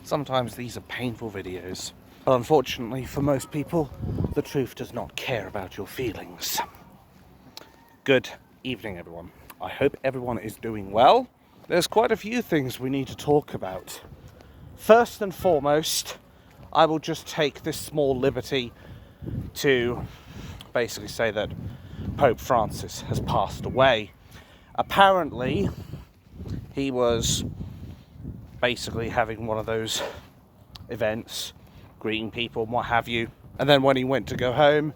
Sometimes these are painful videos, but unfortunately for most people, the truth does not care about your feelings. Good evening, everyone. I hope everyone is doing well. There's quite a few things we need to talk about. First and foremost, I will just take this small liberty to basically say that Pope Francis has passed away. Apparently, he was basically having one of those events, greeting people and what have you. And then when he went to go home,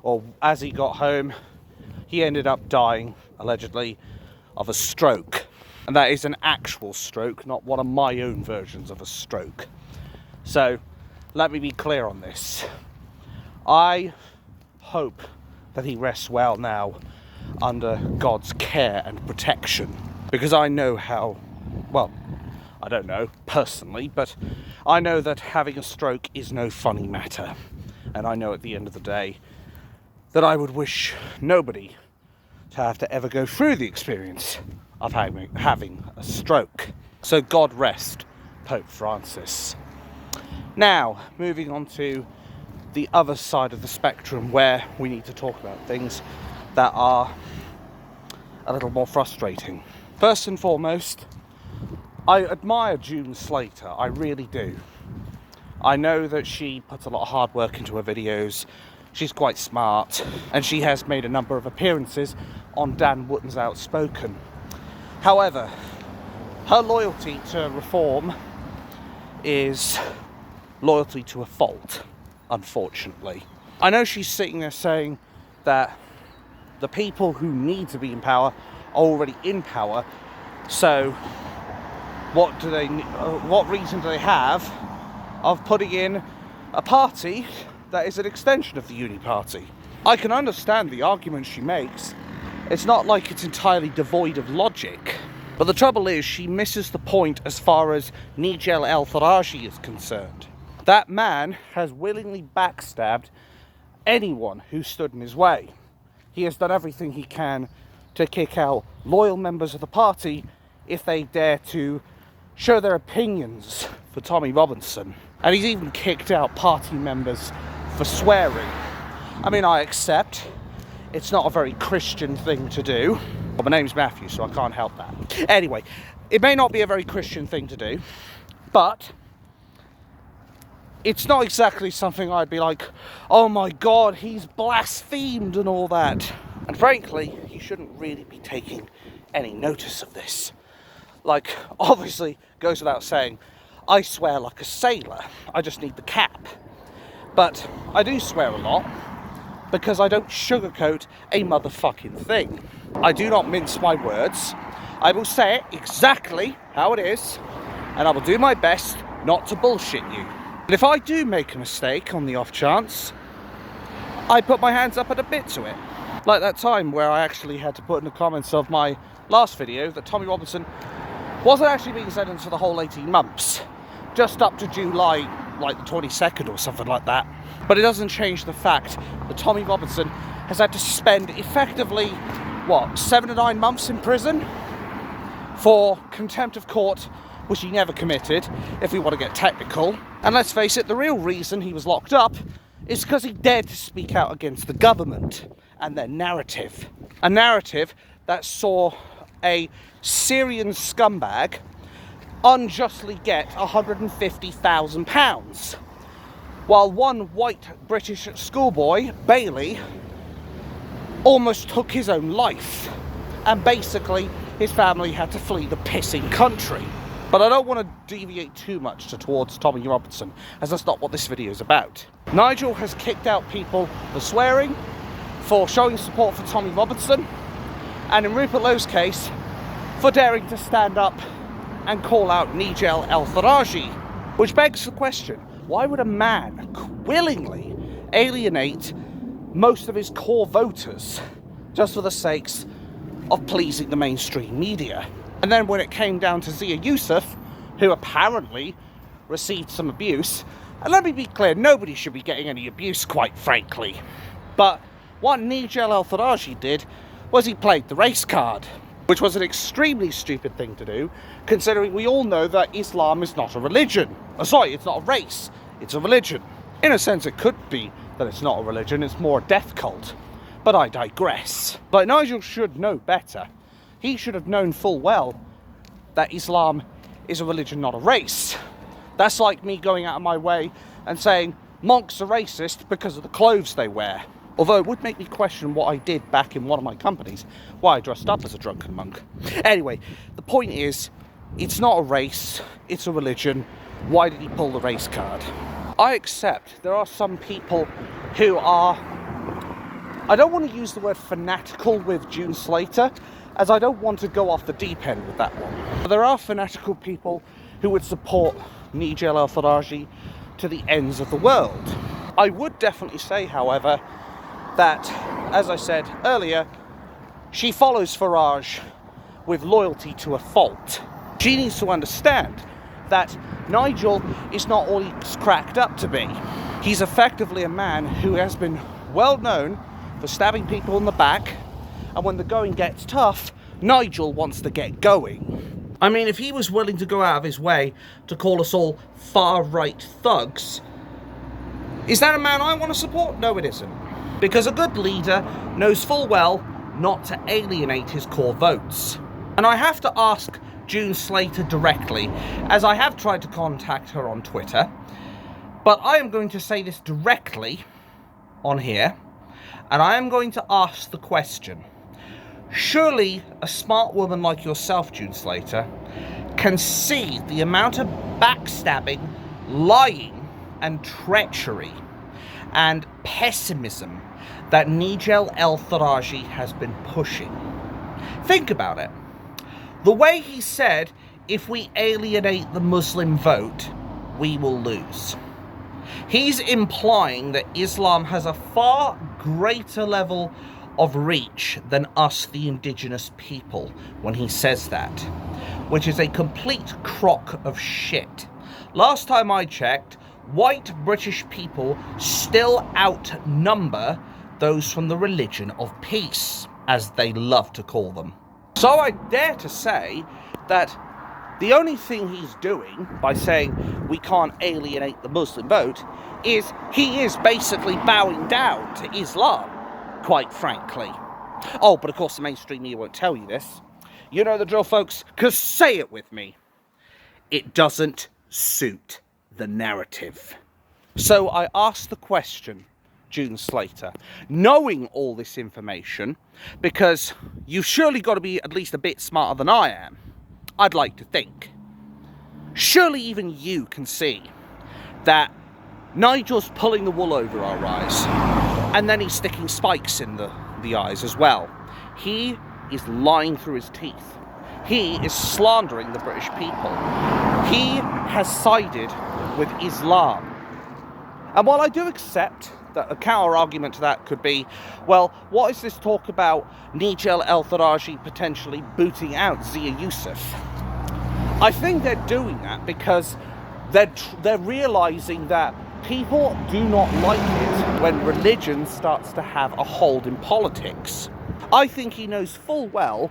or as he got home, he ended up dying, allegedly, of a stroke. And that is an actual stroke, not one of my own versions of a stroke. So, let me be clear on this. I hope that he rests well now under God's care and protection. Because I know how, well, I don't know personally, but I know that having a stroke is no funny matter. And I know at the end of the day that I would wish nobody to have to ever go through the experience of having a stroke. So God rest Pope Francis. Now, moving on to the other side of the spectrum where we need to talk about things that are a little more frustrating. First and foremost, I admire June Slater, I really do. I know that she puts a lot of hard work into her videos, she's quite smart, and she has made a number of appearances on Dan Wootton's Outspoken. However, her loyalty to reform is loyalty to a fault, unfortunately. I know she's sitting there saying that the people who need to be in power are already in power, so what reason do they have of putting in a party that is an extension of the Uni Party? I can understand the argument she makes. It's not like it's entirely devoid of logic. But the trouble is, she misses the point as far as Nigel El-Faraji is concerned. That man has willingly backstabbed anyone who stood in his way. He has done everything he can to kick out loyal members of the party if they dare to show their opinions for Tommy Robinson. And he's even kicked out party members for swearing. I mean, I accept it's not a very Christian thing to do. But my name's Matthew, so I can't help that. Anyway, it may not be a very Christian thing to do, but it's not exactly something I'd be like, oh my God, he's blasphemed and all that. And frankly, he shouldn't really be taking any notice of this. Like, obviously, goes without saying, I swear like a sailor. I just need the cap. But I do swear a lot because I don't sugarcoat a motherfucking thing. I do not mince my words. I will say it exactly how it is, and I will do my best not to bullshit you. And if I do make a mistake on the off chance, I put my hands up and admit to it. Like that time where I actually had to put in the comments of my last video that Tommy Robinson wasn't actually being sentenced for the whole 18 months, just up to July, like the 22nd or something like that. But it doesn't change the fact that Tommy Robinson has had to spend effectively, 7 to 9 months in prison for contempt of court, which he never committed, if we want to get technical. And let's face it, the real reason he was locked up is because he dared to speak out against the government and their narrative. A narrative that saw a Syrian scumbag unjustly get £150,000, while one white British schoolboy, Bailey, almost took his own life, and basically his family had to flee the pissing country. But I don't want to deviate too much towards Tommy Robinson, as that's not what this video is about. Nigel has kicked out people for swearing, for showing support for Tommy Robinson, and in Rupert Lowe's case, for daring to stand up and call out Nigel El-Faraji. Which begs the question, why would a man willingly alienate most of his core voters just for the sakes of pleasing the mainstream media? And then when it came down to Zia Yusuf, who apparently received some abuse, and let me be clear, nobody should be getting any abuse, quite frankly. But what Nigel El-Faraji did was he played the race card. which was an extremely stupid thing to do, considering we all know that Islam is not a religion. Sorry, it's not a race, it's a religion. In a sense, it could be that it's not a religion, it's more a death cult. But I digress. But Nigel should know better. He should have known full well that Islam is a religion, not a race. That's like me going out of my way and saying monks are racist because of the clothes they wear. Although it would make me question what I did back in one of my companies, why I dressed up as a drunken monk. Anyway, the point is, it's not a race, it's a religion. Why did he pull the race card? I accept there are some people who are, I don't want to use the word fanatical with June Slater, as I don't want to go off the deep end with that one. But there are fanatical people who would support Nigel El-Faraji to the ends of the world. I would definitely say, however, that, as I said earlier, she follows Farage with loyalty to a fault. She needs to understand that Nigel is not all he's cracked up to be. He's effectively a man who has been well known for stabbing people in the back, and when the going gets tough, Nigel wants to get going. I mean, if he was willing to go out of his way to call us all far-right thugs, is that a man I want to support? No, it isn't. Because a good leader knows full well not to alienate his core votes. And I have to ask June Slater directly, as I have tried to contact her on Twitter, but I am going to say this directly on here, and I am going to ask the question. Surely a smart woman like yourself, June Slater, can see the amount of backstabbing, lying, and treachery and pessimism that Nigel El-Faraji has been pushing. Think about it. The way he said, if we alienate the Muslim vote, we will lose. He's implying that Islam has a far greater level of reach than us, the indigenous people, when he says that, which is a complete crock of shit. Last time I checked, white British people still outnumber those from the religion of peace, as they love to call them. So I dare to say that the only thing he's doing by saying we can't alienate the Muslim vote is he is basically bowing down to Islam, quite frankly. Oh, but of course the mainstream media won't tell you this. You know the drill, folks, because say it with me. It doesn't suit the narrative. So I asked the question, June Slater, knowing all this information, because you've surely got to be at least a bit smarter than I am, I'd like to think. Surely even you can see that Nigel's pulling the wool over our eyes, and then he's sticking spikes in the eyes as well. He is lying through his teeth. He is slandering the British people. He has sided with Islam. And while I do accept that a counter argument to that could be, well, what is this talk about Nigel El-Faraji potentially booting out Zia Yusuf? I think they're doing that because they're realizing that people do not like it when religion starts to have a hold in politics. I think he knows full well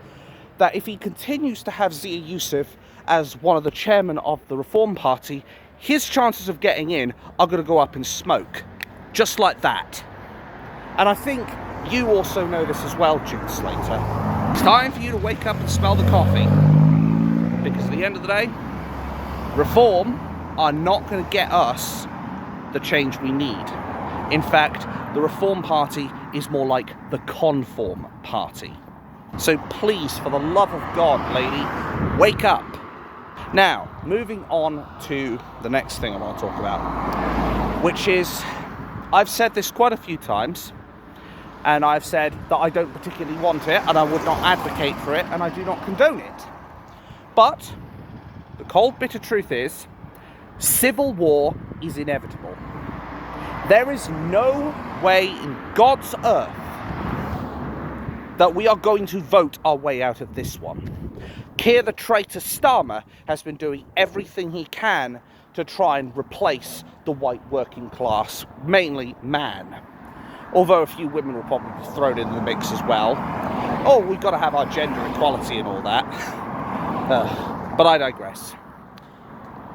that if he continues to have Zia Yusuf as one of the chairmen of the Reform Party, his chances of getting in are going to go up in smoke. Just like that. And I think you also know this as well, June Slater. It's time for you to wake up and smell the coffee. Because at the end of the day, Reform are not going to get us the change we need. In fact, the Reform Party is more like the Conform Party. So please, for the love of God, lady, wake up. Now, moving on to the next thing I want to talk about, which is, I've said this quite a few times, and I've said that I don't particularly want it, and I would not advocate for it, and I do not condone it. But the cold, bitter truth is, civil war is inevitable. There is no way in God's earth that we are going to vote our way out of this one. Keir the traitor Starmer has been doing everything he can to try and replace the white working class, mainly man. Although a few women will probably be thrown in the mix as well. Oh, we've got to have our gender equality and all that. But I digress.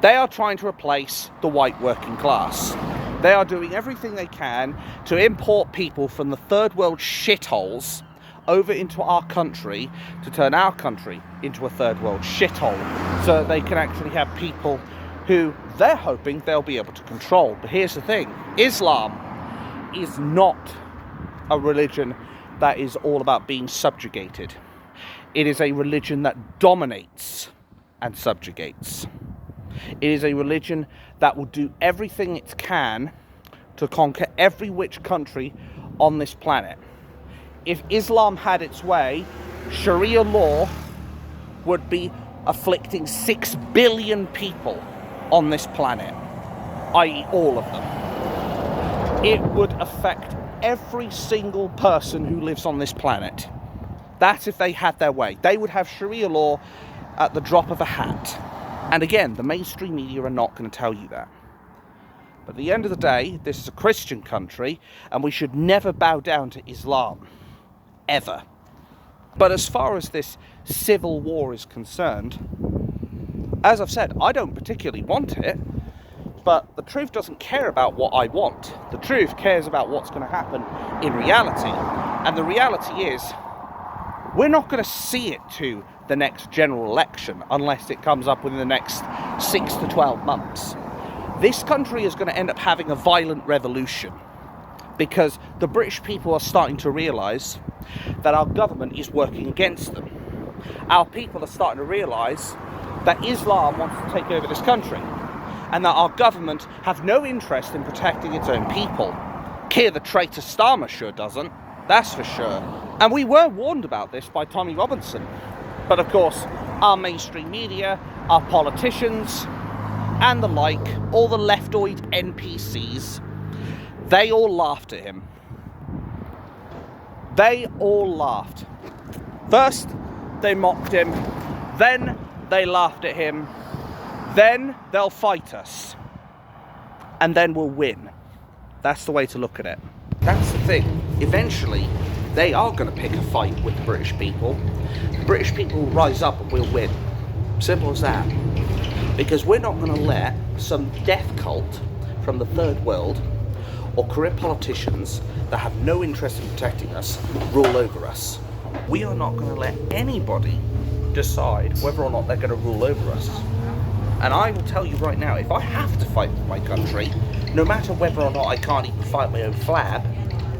They are trying to replace the white working class. They are doing everything they can to import people from the third world shitholes over into our country to turn our country into a third world shithole, so that they can actually have people who they're hoping they'll be able to control. But here's the thing, Islam is not a religion that is all about being subjugated. It is a religion that dominates and subjugates. It is a religion that will do everything it can to conquer every which country on this planet. If Islam had its way, Sharia law would be afflicting 6 billion people on this planet, i.e. all of them. It would affect every single person who lives on this planet. That's if they had their way. They would have Sharia law at the drop of a hat. And again, the mainstream media are not going to tell you that. But at the end of the day, this is a Christian country, and we should never bow down to Islam. Ever. But as far as this civil war is concerned, as I've said, I don't particularly want it, but the truth doesn't care about what I want. The truth cares about what's going to happen in reality. And the reality is, we're not going to see it to the next general election unless it comes up within the next 6 to 12 months. This country is going to end up having a violent revolution because the British people are starting to realise that our government is working against them. Our people are starting to realise that Islam wants to take over this country and that our government have no interest in protecting its own people. Keir the traitor Starmer sure doesn't, that's for sure. And we were warned about this by Tommy Robinson. But of course, our mainstream media, our politicians, and the like, all the leftoid NPCs, they all laughed at him. They all laughed. First, they mocked him. Then, they laughed at him. Then, they'll fight us. And then we'll win. That's the way to look at it. That's the thing. Eventually, they are going to pick a fight with the British people. The British people will rise up and we'll win. Simple as that. Because we're not going to let some death cult from the third world or corrupt politicians that have no interest in protecting us rule over us. We are not going to let anybody decide whether or not they're going to rule over us. And I will tell you right now, if I have to fight for my country, no matter whether or not I can't even fight my own flag,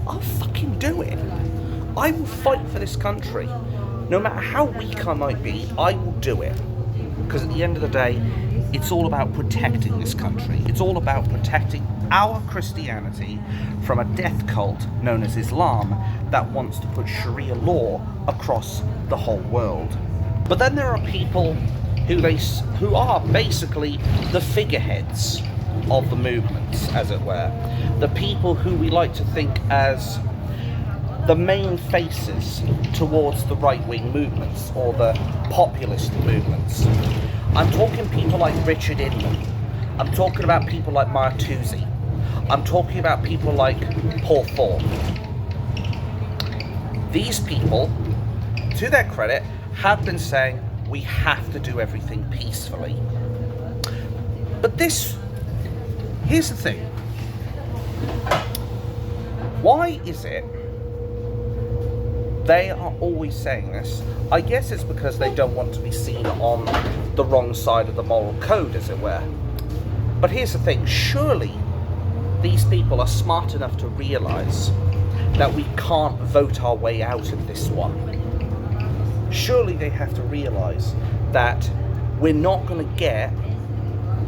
I'll fucking do it. I will fight for this country. No matter how weak I might be, I will do it. Because at the end of the day, it's all about protecting this country. It's all about protecting our Christianity from a death cult known as Islam that wants to put Sharia law across the whole world. But then there are people who are basically the figureheads of the movements, as it were. The people who we like to think as the main faces towards the right-wing movements or the populist movements. I'm talking people like Richard Inman. I'm talking about people like Martuzzi. I'm talking about people like Paul Thorpe. These people, to their credit, have been saying we have to do everything peacefully. But here's the thing. Why is it they are always saying this? I guess it's because they don't want to be seen on the wrong side of the moral code, as it were. But here's the thing, surely these people are smart enough to realise that we can't vote our way out of this one. Surely they have to realise that we're not going to get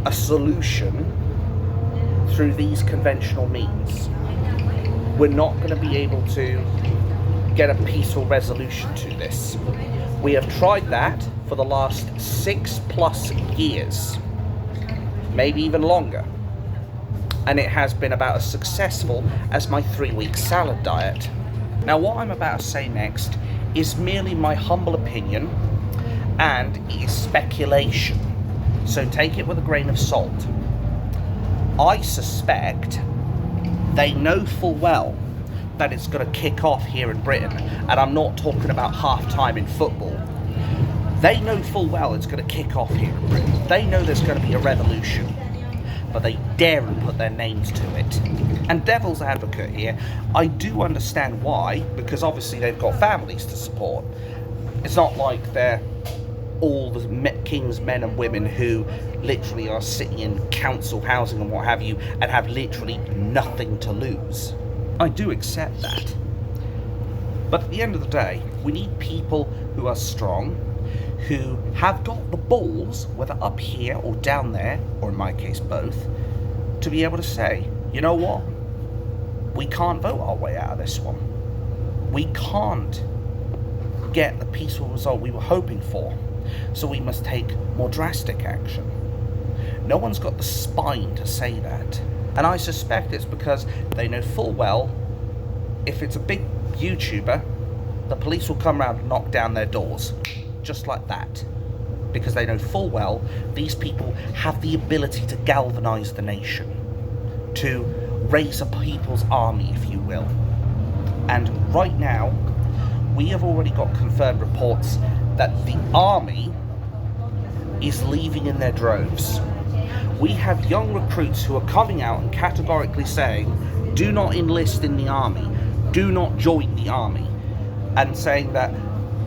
a solution through these conventional means. We're not going to be able to get a peaceful resolution to this. We have tried that for the last 6+ years, maybe even longer, and it has been about as successful as my 3-week salad diet. Now, what I'm about to say next is merely my humble opinion and is speculation, so take it with a grain of salt. I suspect they know full well that it's going to kick off here in Britain, and I'm not talking about half-time in football. They know full well it's going to kick off here in Britain. They know there's going to be a revolution, but they daren't put their names to it. And devil's advocate here, I do understand why, because obviously they've got families to support. It's not like they're all the king's men and women who literally are sitting in council housing and what have you, and have literally nothing to lose. I do accept that. But at the end of the day, we need people who are strong, who have got the balls, whether up here or down there, or in my case both, to be able to say, you know what? We can't vote our way out of this one. We can't get the peaceful result we were hoping for, so we must take more drastic action. No one's got the spine to say that, and I suspect it's because they know full well if it's a big YouTuber, the police will come around and knock down their doors, just like that, because they know full well these people have the ability to galvanise the nation, to raise a people's army, if you will. And right now, we have already got confirmed reports that the army is leaving in their droves. We have young recruits who are coming out and categorically saying, do not enlist in the army, do not join the army, and saying that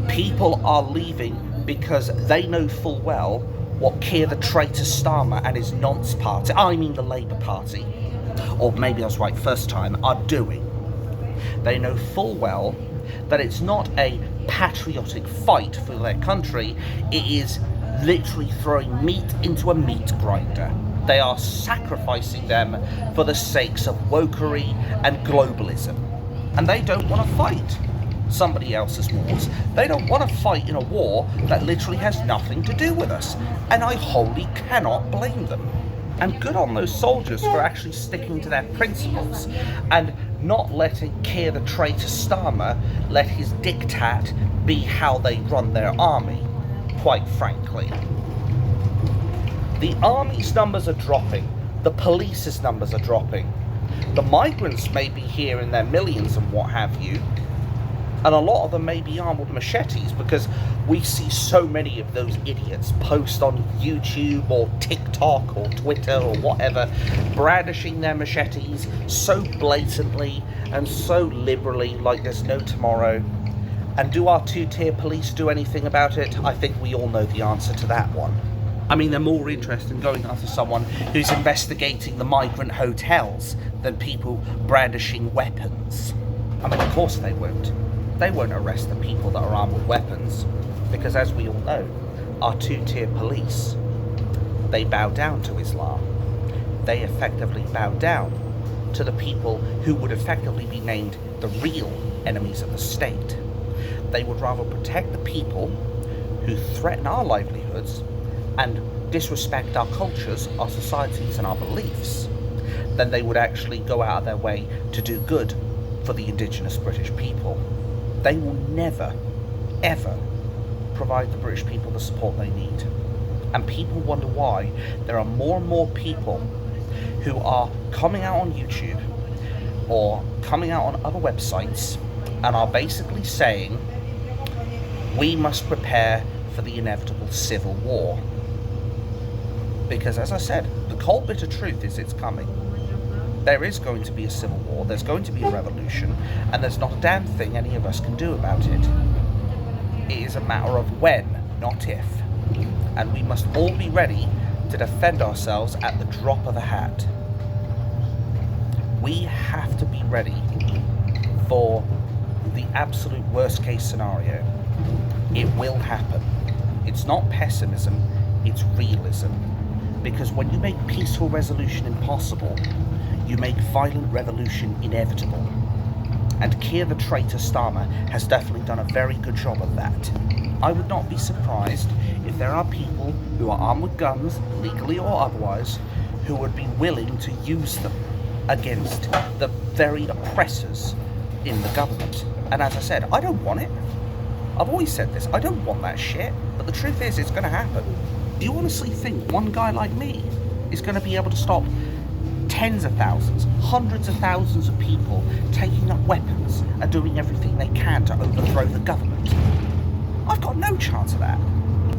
people are leaving because they know full well what Keir the traitor Starmer and his nonce party, I mean the Labour Party, or maybe I was right first time, are doing. They know full well that it's not a patriotic fight for their country, it is literally throwing meat into a meat grinder. They are sacrificing them for the sakes of wokery and globalism. And they don't want to fight somebody else's wars. They don't want to fight in a war that literally has nothing to do with us. And I wholly cannot blame them. And good on those soldiers for actually sticking to their principles and not letting Keir the traitor Starmer let his diktat be how they run their army, quite frankly. The army's numbers are dropping. The police's numbers are dropping. The migrants may be here in their millions and what have you, and a lot of them may be armed with machetes, because we see so many of those idiots post on YouTube or TikTok or Twitter or whatever, brandishing their machetes so blatantly and so liberally like there's no tomorrow. And do our two-tier police do anything about it? I think we all know the answer to that one. I mean, they're more interested in going after someone who's investigating the migrant hotels than people brandishing weapons. I mean, of course they won't. They won't arrest the people that are armed with weapons, because as we all know, our two-tier police, they bow down to Islam. They effectively bow down to the people who would effectively be named the real enemies of the state. They would rather protect the people who threaten our livelihoods and disrespect our cultures, our societies and our beliefs than they would actually go out of their way to do good for the indigenous British people. They will never, ever provide the British people the support they need. And people wonder why there are more and more people who are coming out on YouTube or coming out on other websites and are basically saying, we must prepare for the inevitable civil war. Because as I said, the cold bitter truth is it's coming. There is going to be a civil war, there's going to be a revolution, and there's not a damn thing any of us can do about it. It is a matter of when, not if. And we must all be ready to defend ourselves at the drop of a hat. We have to be ready for the absolute worst case scenario. It will happen. It's not pessimism, it's realism. Because when you make peaceful resolution impossible, you make violent revolution inevitable. And Keir the traitor Starmer has definitely done a very good job of that. I would not be surprised if there are people who are armed with guns, legally or otherwise, who would be willing to use them against the very oppressors in the government. And as I said, I don't want it. I've always said this, I don't want that shit, but the truth is, it's going to happen. Do you honestly think one guy like me is going to be able to stop tens of thousands, hundreds of thousands of people taking up weapons and doing everything they can to overthrow the government. I've got no chance of that.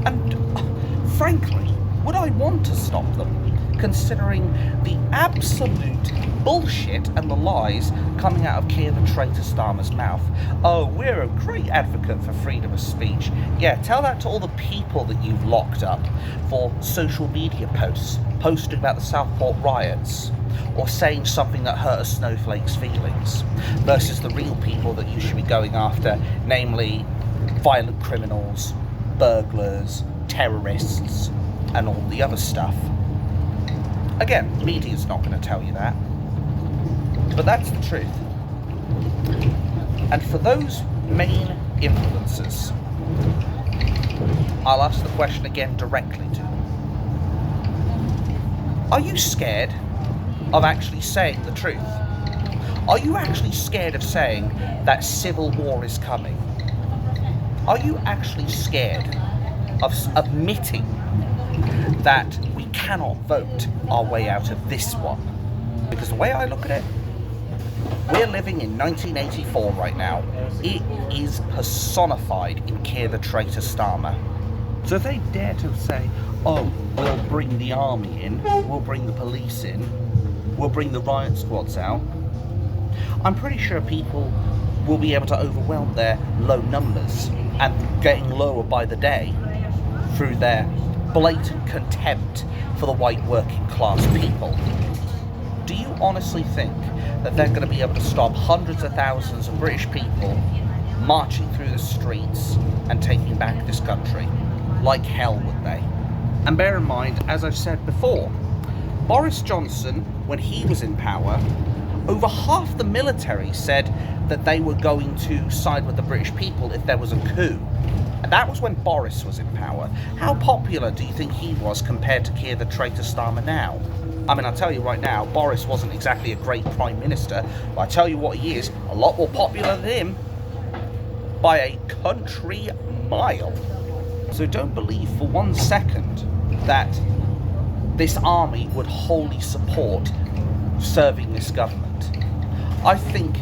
And frankly, would I want to stop them, considering the absolute bullshit and the lies coming out of Keir the traitor Starmer's mouth? Oh, we're a great advocate for freedom of speech. Yeah, tell that to all the people that you've locked up for social media posts, posting about the Southport riots, or saying something that hurt a snowflake's feelings, versus the real people that you should be going after, namely violent criminals, burglars, terrorists, and all the other stuff. Again, media's not going to tell you that, but that's the truth. And for those main influencers, I'll ask the question again directly to them. Are you scared of actually saying the truth? Are you actually scared of saying that civil war is coming? Are you actually scared of admitting that we cannot vote our way out of this one? Because the way I look at it, we're living in 1984 right now. It is personified in Keir the traitor Starmer. So if they dare to say, oh, we'll bring the army in, we'll bring the police in, we'll bring the riot squads out, I'm pretty sure people will be able to overwhelm their low numbers and getting lower by the day through their blatant contempt for the white working class people. Do you honestly think that they're going to be able to stop hundreds of thousands of British people marching through the streets and taking back this country? Like hell would they. And bear in mind, as I've said before, Boris Johnson, when he was in power, over half the military said that they were going to side with the British people if there was a coup. And that was when Boris was in power. How popular do you think he was compared to Keir the traitor Starmer now? I mean, I'll tell you right now, Boris wasn't exactly a great Prime Minister, but I tell you what he is, a lot more popular than him by a country mile. So don't believe for 1 second that this army would wholly support serving this government. I think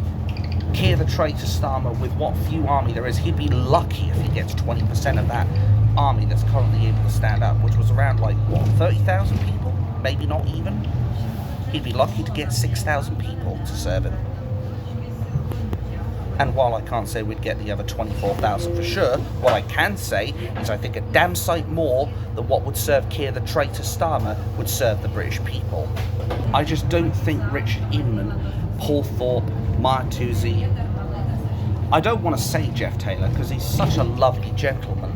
Keir the traitor Starmer, with what few army there is, he'd be lucky if he gets 20% of that army that's currently able to stand up, which was around, like, what, 30,000 people? Maybe not even. He'd be lucky to get 6,000 people to serve him. And while I can't say we'd get the other 24,000 for sure, what I can say is I think a damn sight more than what would serve Keir the traitor Starmer would serve the British people. I just don't think Richard Inman, Paul Thorpe, Martuzzi, I don't want to say Jeff Taylor because he's such a lovely gentleman.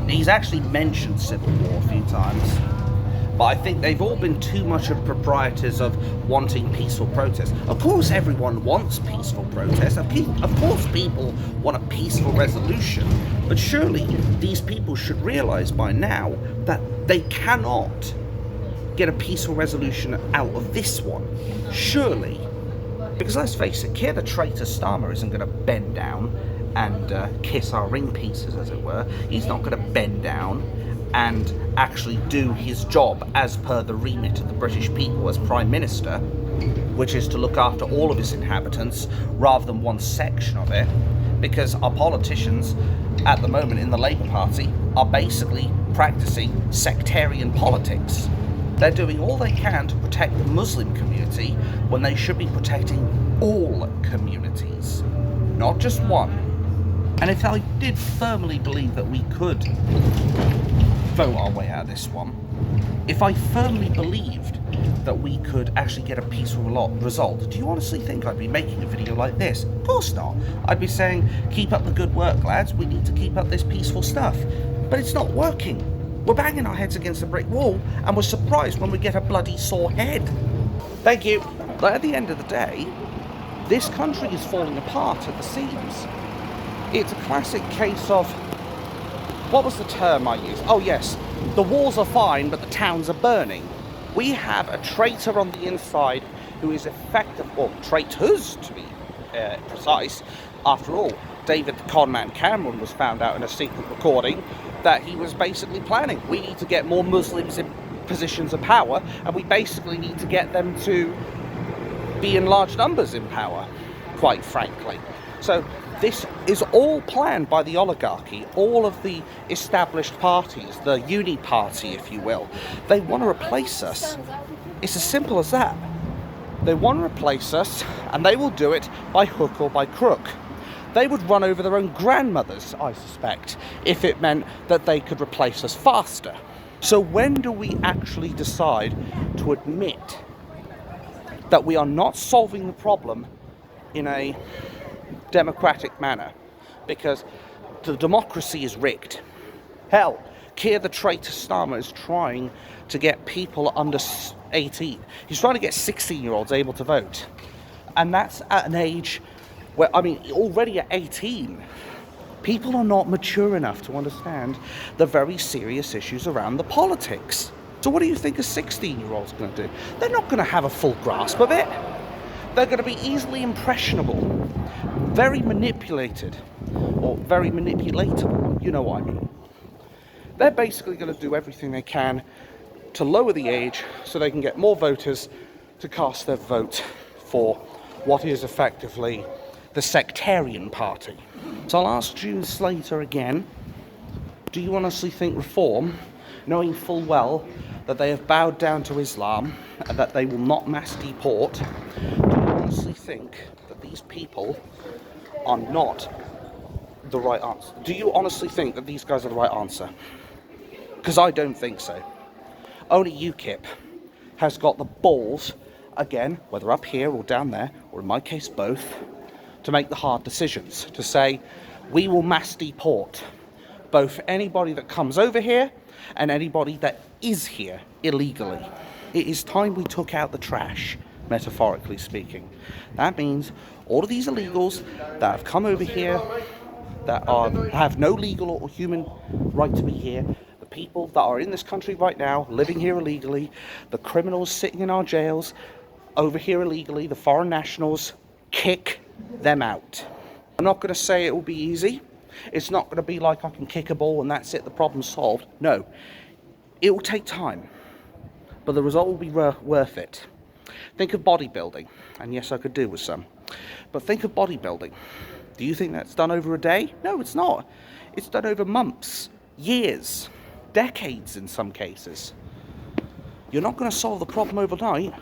He's actually mentioned civil war a few times. But I think they've all been too much of proprietors of wanting peaceful protest. Of course everyone wants peaceful protest. Of course people want a peaceful resolution. But surely these people should realise by now that they cannot get a peaceful resolution out of this one. Surely. Because let's face it, Keir the traitor Starmer isn't going to bend down and kiss our ring pieces, as it were. He's not going to bend down and actually do his job as per the remit of the British people as Prime Minister, which is to look after all of his inhabitants rather than one section of it, because our politicians at the moment in the Labour Party are basically practicing sectarian politics. They're doing all they can to protect the Muslim community when they should be protecting all communities, not just one. And if I did firmly believe that we could vote our way out of this one, if I firmly believed that we could actually get a peaceful result, do you honestly think I'd be making a video like this? Of course not. I'd be saying, keep up the good work, lads, we need to keep up this peaceful stuff. But it's not working. We're banging our heads against a brick wall, and we're surprised when we get a bloody sore head. Thank you. But at the end of the day, this country is falling apart at the seams. It's a classic case of, what was the term I used? Oh yes, the walls are fine, but the towns are burning. We have a traitor on the inside who is effective, or traitors to be precise. After all, David the Conman Cameron was found out in a secret recording that he was basically planning. We need to get more Muslims in positions of power, and we basically need to get them to be in large numbers in power, quite frankly. So this is all planned by the oligarchy, all of the established parties, the uni party, if you will. They want to replace us. It's as simple as that. They want to replace us, and they will do it by hook or by crook. They would run over their own grandmothers, I suspect, if it meant that they could replace us faster. So when do we actually decide to admit that we are not solving the problem in a democratic manner? Because the democracy is rigged. Hell, Keir the traitor Starmer is trying to get people under 18. He's trying to get 16-year-olds able to vote. And that's at an age where, I mean, already at 18, people are not mature enough to understand the very serious issues around the politics. So what do you think a 16-year-old's going to do? They're not going to have a full grasp of it. They're going to be easily impressionable, very manipulated, or very manipulatable, you know what I mean. They're basically going to do everything they can to lower the age so they can get more voters to cast their vote for what is effectively the sectarian party. So I'll ask June Slater again, do you honestly think reform, knowing full well that they have bowed down to Islam and that they will not mass deport, do you honestly think that these people are not the right answer? Do you honestly think that these guys are the right answer? Because I don't think so. Only UKIP has got the balls, again, whether up here or down there, or in my case both, to make the hard decisions, to say, we will mass deport both anybody that comes over here and anybody that is here illegally. It is time we took out the trash, metaphorically speaking. That means all of these illegals that have come over here, that have no legal or human right to be here, the people that are in this country right now, living here illegally, the criminals sitting in our jails, over here illegally, the foreign nationals, kick them out. I'm not going to say it will be easy. It's not going to be like I can kick a ball and that's it, the problem's solved. No, it will take time, but the result will be worth it. Think of bodybuilding, and yes, I could do with some, but think of bodybuilding. Do you think that's done over a day? No, it's not. It's done over months, years, decades in some cases. You're not going to solve the problem overnight,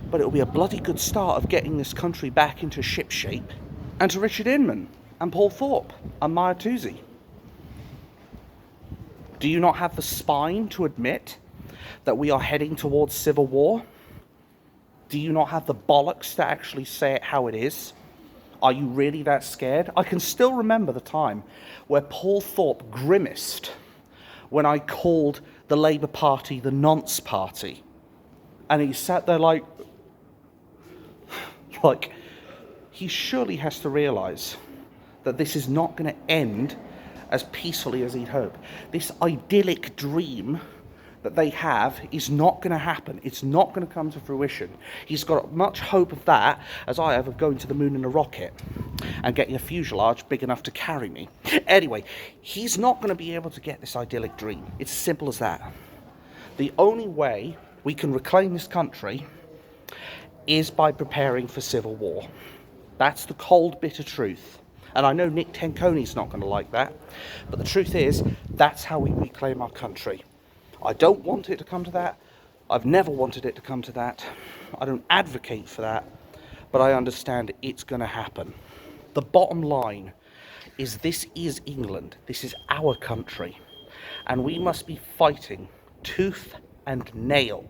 but it'll be a bloody good start of getting this country back into ship shape. And to Richard Inman and Paul Thorpe and Maya Toosey, do you not have the spine to admit that we are heading towards civil war? Do you not have the bollocks to actually say it how it is? Are you really that scared? I can still remember the time where Paul Thorpe grimaced when I called the Labour Party the nonce party. And he sat there like he surely has to realise that this is not going to end as peacefully as he'd hope. This idyllic dream that they have is not going to happen. It's not going to come to fruition. He's got much hope of that as I have of going to the moon in a rocket and getting a fuselage big enough to carry me. Anyway, he's not going to be able to get this idyllic dream. It's as simple as that. The only way we can reclaim this country is by preparing for civil war. That's the cold, bitter truth. And I know Nick Tenconi's not going to like that, but the truth is, that's how we reclaim our country. I don't want it to come to that. I've never wanted it to come to that. I don't advocate for that, but I understand it's going to happen. The bottom line is this is England. This is our country. And we must be fighting tooth and nail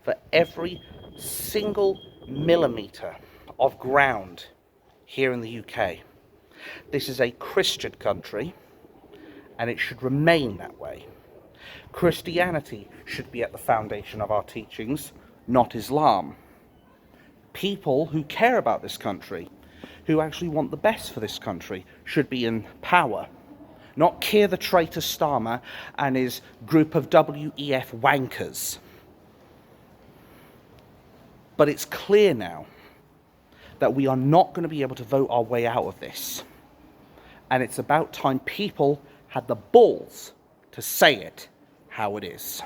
for every single millimetre of ground here in the UK. This is a Christian country, and it should remain that way. Christianity should be at the foundation of our teachings, not Islam. People who care about this country, who actually want the best for this country, should be in power. Not Keir the traitor Starmer and his group of WEF wankers. But it's clear now that we are not going to be able to vote our way out of this. And it's about time people had the balls to say it how it is.